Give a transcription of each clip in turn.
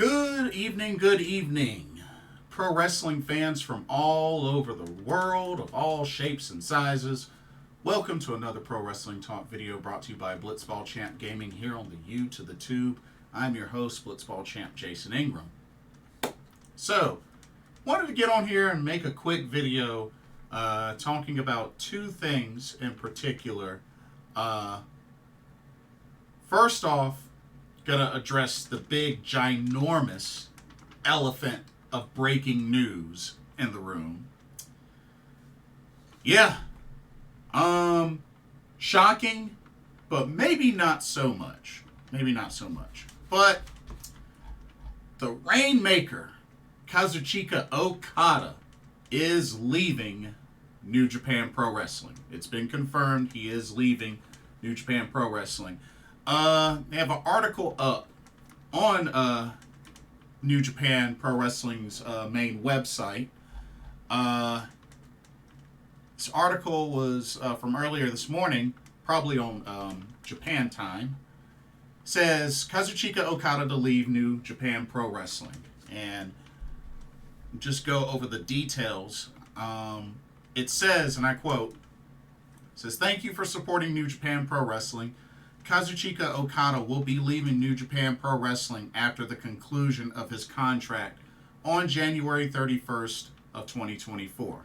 Good evening, pro wrestling fans from all over the world, of all shapes and sizes. Welcome to another Pro Wrestling Talk video brought to you by Blitzball Champ Gaming here on the U to the Tube. I'm your host, Blitzball Champ Jason Ingram. So, wanted to get on here and make a quick video talking about two things in particular. First off, gonna address the big, ginormous elephant of breaking news in the room. Yeah. Shocking, but maybe not so much. But the Rainmaker Kazuchika Okada is leaving New Japan Pro Wrestling. It's been confirmed he is leaving New Japan Pro Wrestling. They have an article up on New Japan Pro Wrestling's main website. This article was from earlier this morning, probably on Japan time. Says Kazuchika Okada to leave New Japan Pro Wrestling, and just go over the details. It says, and I quote, says, "Thank you for supporting New Japan Pro Wrestling. Kazuchika Okada will be leaving New Japan Pro Wrestling after the conclusion of his contract on January 31st of 2024.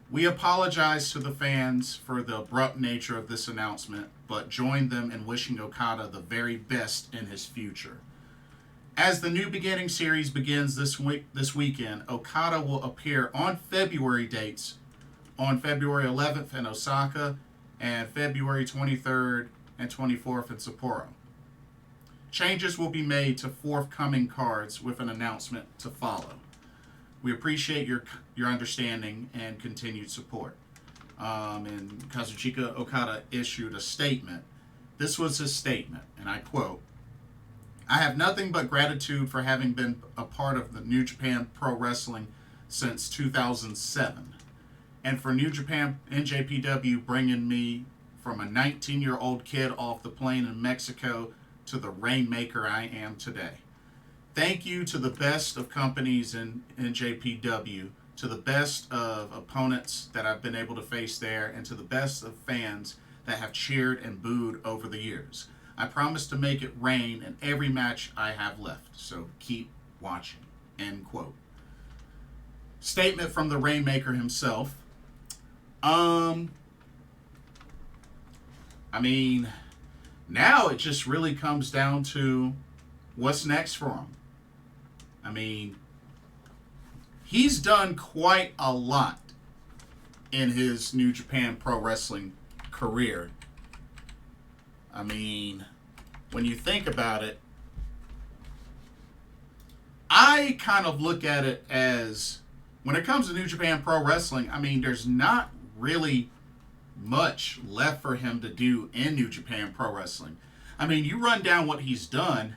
We apologize to the fans for the abrupt nature of this announcement, but join them in wishing Okada the very best in his future. As the New Beginning series begins this weekend, Okada will appear on February dates on February 11th in Osaka and February 23rd and 24th in Sapporo. Changes will be made to forthcoming cards with an announcement to follow. We appreciate your understanding and continued support." And Kazuchika Okada issued a statement. This was his statement, and I quote, "I have nothing but gratitude for having been a part of the New Japan Pro Wrestling since 2007. And for New Japan NJPW bringing me from a 19-year-old kid off the plane in Mexico to the Rainmaker I am today. Thank you to the best of companies in NJPW, to the best of opponents that I've been able to face there, and to the best of fans that have cheered and booed over the years. I promise to make it rain in every match I have left, so keep watching." End quote. Statement from the Rainmaker himself. Now it just really comes down to what's next for him. He's done quite a lot in his New Japan Pro Wrestling career. When you think about it, I kind of look at it as, when it comes to New Japan Pro Wrestling, there's not really much left for him to do in New Japan Pro Wrestling. You run down what he's done.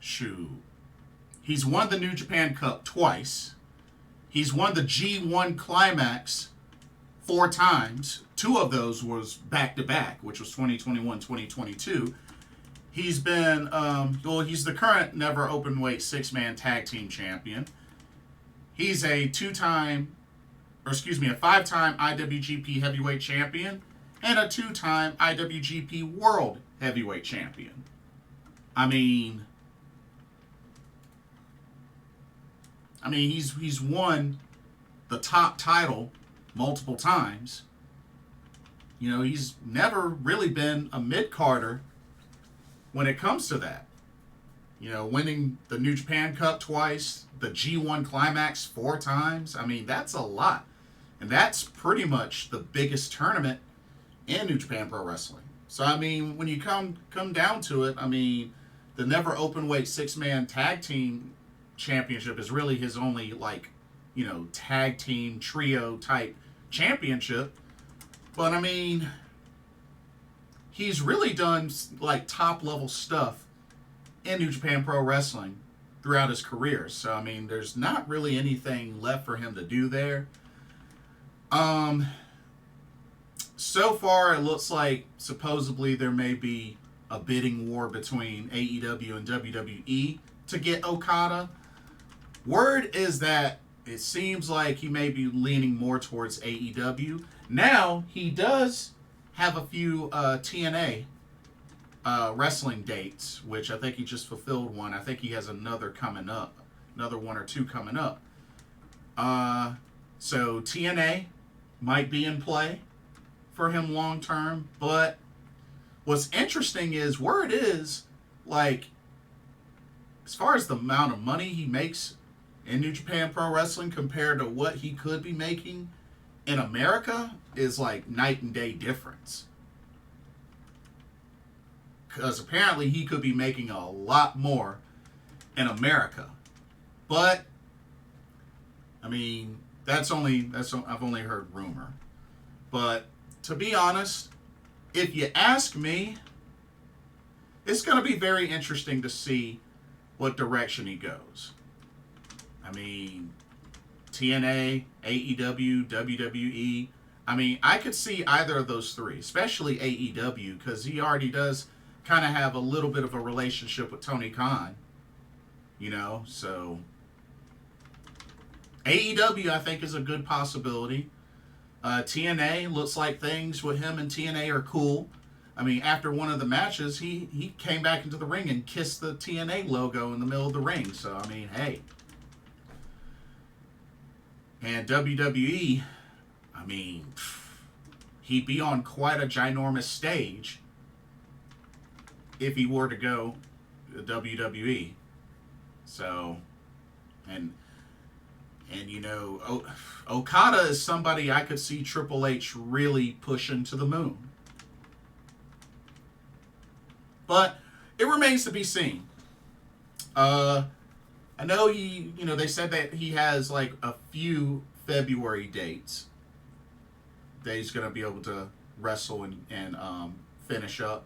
He's won the New Japan Cup twice. He's won the G1 Climax 4 times. 2 of those was back-to-back, which was 2021, 2022. He's been, he's the current Never Openweight 6-man tag team champion. He's a 5-time IWGP Heavyweight Champion and a 2-time IWGP World Heavyweight Champion. He's won the top title multiple times. He's never really been a mid-carder when it comes to that. Winning the New Japan Cup twice, the G1 Climax 4 times. That's a lot. And that's pretty much the biggest tournament in New Japan Pro Wrestling. So, when you come down to it, the Never Openweight 6-man tag team championship is really his only, tag team trio type championship. But, he's really done, top level stuff in New Japan Pro Wrestling throughout his career. So, there's not really anything left for him to do there. So far, it looks like supposedly there may be a bidding war between AEW and WWE to get Okada. Word is that it seems like he may be leaning more towards AEW. Now, he does have a few TNA wrestling dates, which I think he just fulfilled one. I think he has another coming up. Another one or two coming up. So TNA might be in play for him long term. But what's interesting is, word is, like, as far as the amount of money he makes in New Japan Pro Wrestling compared to what he could be making in America is like night and day difference. Because apparently he could be making a lot more in America. But, I mean, I've only heard rumor. But to be honest, if you ask me, it's going to be very interesting to see what direction he goes. I mean, TNA, AEW, WWE. I mean, I could see either of those three, especially AEW, because he already does kind of have a little bit of a relationship with Tony Khan. You know, so AEW, I think, is a good possibility. TNA, looks like things with him and TNA are cool. I mean, after one of the matches, he came back into the ring and kissed the TNA logo in the middle of the ring. So, I mean, hey. And WWE, I mean, he'd be on quite a ginormous stage if he were to go to WWE. So, and you know, Okada is somebody I could see Triple H really pushing to the moon. But it remains to be seen. I know they said that he has like a few February dates that he's going to be able to wrestle and finish up.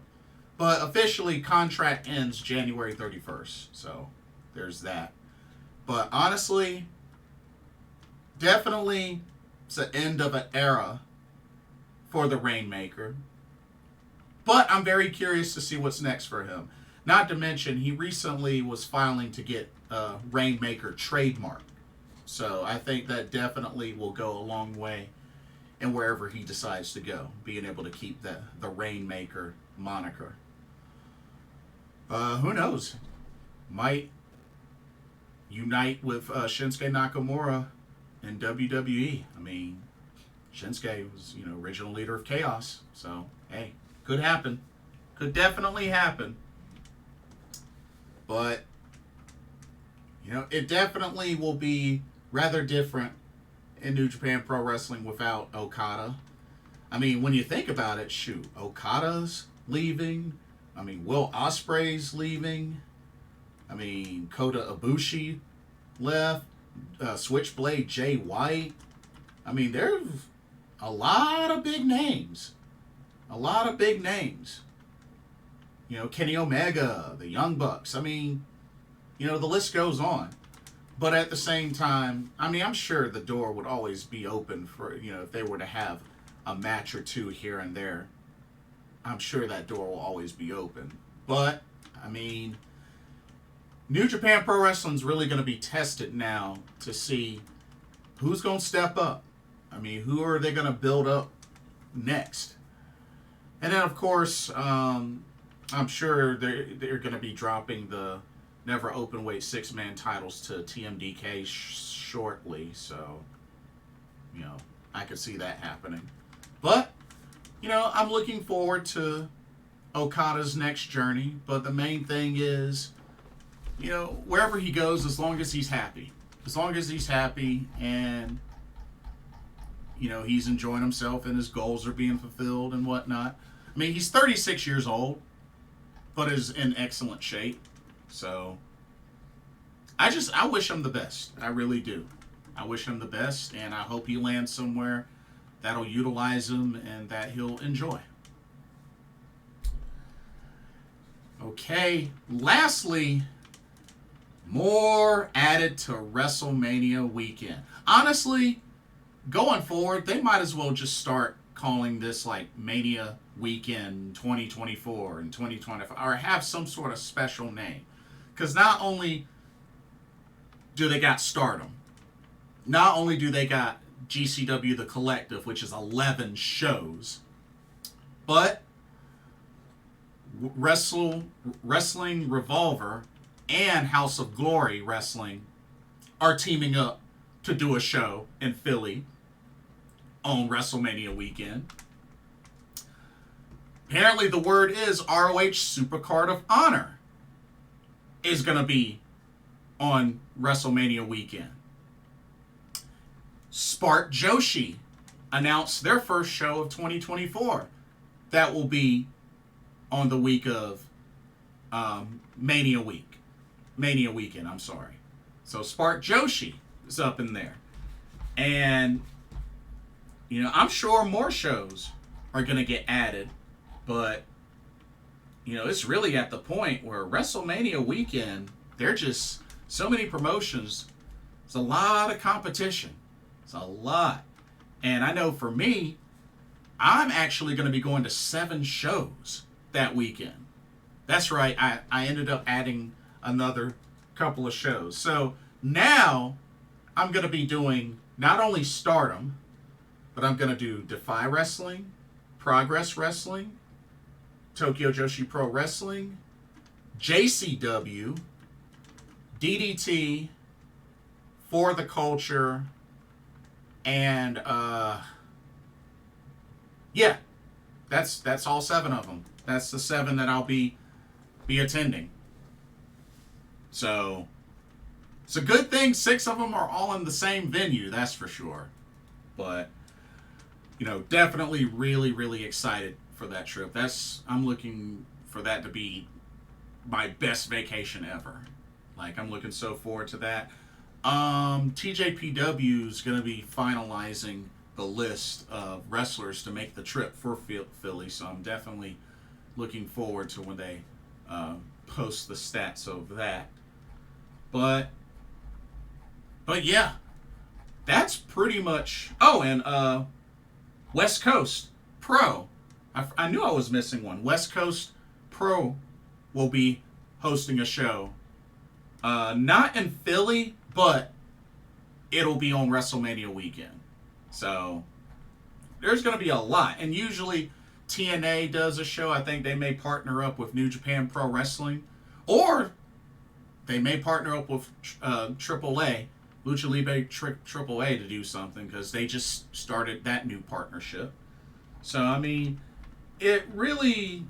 But officially, contract ends January 31st. So there's that. But honestly, definitely it's the end of an era for the Rainmaker. But I'm very curious to see what's next for him. Not to mention, he recently was filing to get Rainmaker trademark. So I think that definitely will go a long way in wherever he decides to go, being able to keep the Rainmaker moniker. Who knows? Might unite with Shinsuke Nakamura in WWE. I mean, Shinsuke was, original leader of Chaos. So, hey, could happen. Could definitely happen. But, it definitely will be rather different in New Japan Pro Wrestling without Okada. I mean, when you think about it, shoot, Okada's leaving. I mean, Will Ospreay's leaving. I mean, Kota Ibushi left. Switchblade Jay White. I mean, there's a lot of big names. A lot of big names. Kenny Omega, the Young Bucks. I mean, the list goes on. But at the same time, I mean, I'm sure the door would always be open for, if they were to have a match or two here and there. I'm sure that door will always be open. But, I mean, New Japan Pro Wrestling's really going to be tested now to see who's going to step up. I mean, who are they going to build up next? And then, of course, I'm sure they're going to be dropping the Never Openweight 6-man titles to TMDK shortly. So, I could see that happening. But, I'm looking forward to Okada's next journey. But the main thing is, wherever he goes, as long as he's happy. As long as he's happy and, he's enjoying himself and his goals are being fulfilled and whatnot. I mean, he's 36 years old, but is in excellent shape. So, I wish him the best. I really do. I wish him the best, and I hope he lands somewhere that'll utilize him and that he'll enjoy. Okay, lastly, more added to WrestleMania weekend. Honestly, going forward, they might as well just start calling this like Mania Weekend 2024 and 2025, or have some sort of special name. Because not only do they got Stardom, not only do they got GCW The Collective, which is 11 shows, but Wrestling Revolver and House of Glory Wrestling are teaming up to do a show in Philly on Wrestlemania weekend. Apparently the word is ROH Supercard of Honor is going to be on Wrestlemania weekend. Spark Joshi announced their first show of 2024. That will be on the week of Mania weekend, I'm sorry. So Spark Joshi is up in there. And, you know, I'm sure more shows are going to get added. But, you know, it's really at the point where Wrestlemania weekend, they're just so many promotions. It's a lot of competition. It's a lot. And I know for me, I'm actually going to be going to 7 shows that weekend. That's right. I ended up adding another couple of shows. So now I'm going to be doing not only Stardom, but I'm going to do Defy Wrestling, Progress Wrestling, Tokyo Joshi Pro Wrestling, JCW, DDT, For the Culture, and yeah, that's all 7 of them. That's the 7 that I'll be attending. So it's a good thing 6 of them are all in the same venue, that's for sure. But, you know, definitely really, really excited for that trip. I'm looking for that to be my best vacation ever. Like, I'm looking so forward to that. TJPW is going to be finalizing the list of wrestlers to make the trip for Philly, so I'm definitely looking forward to when they post the stats of that. But yeah, that's pretty much. Oh, and West Coast Pro. I knew I was missing one. West Coast Pro will be hosting a show. Not in Philly, but it'll be on Wrestlemania weekend. So there's going to be a lot. And usually TNA does a show. I think they may partner up with New Japan Pro Wrestling. Or they may partner up with AAA, Lucha Libre AAA, to do something, because they just started that new partnership. So, I mean, it really,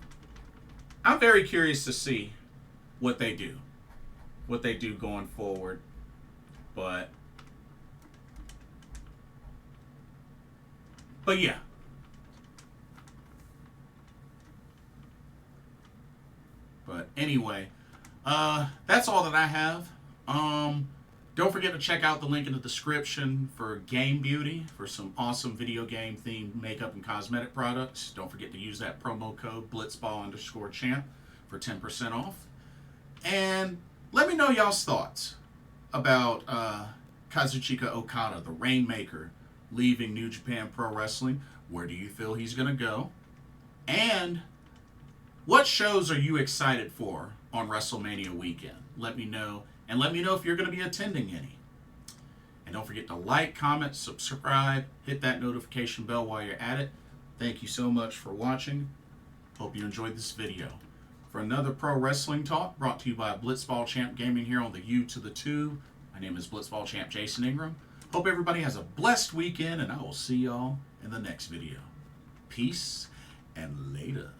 I'm very curious to see what they do going forward. But yeah. But anyway, that's all that I have. Don't forget to check out the link in the description for Game Beauty for some awesome video game themed makeup and cosmetic products. Don't forget to use that promo code blitzball_champ for 10% off. And let me know y'all's thoughts about Kazuchika Okada, the Rainmaker, leaving New Japan Pro Wrestling. Where do you feel he's going to go? And what shows are you excited for on Wrestlemania weekend? Let me know. And let me know if you're going to be attending any. And don't forget to like, comment, subscribe, hit that notification bell while you're at it. Thank you so much for watching. Hope you enjoyed this video. For another pro wrestling talk brought to you by Blitzball Champ Gaming here on the U to the 2. My name is Blitzball Champ Jason Ingram. Hope everybody has a blessed weekend, and I will see y'all in the next video. Peace and later.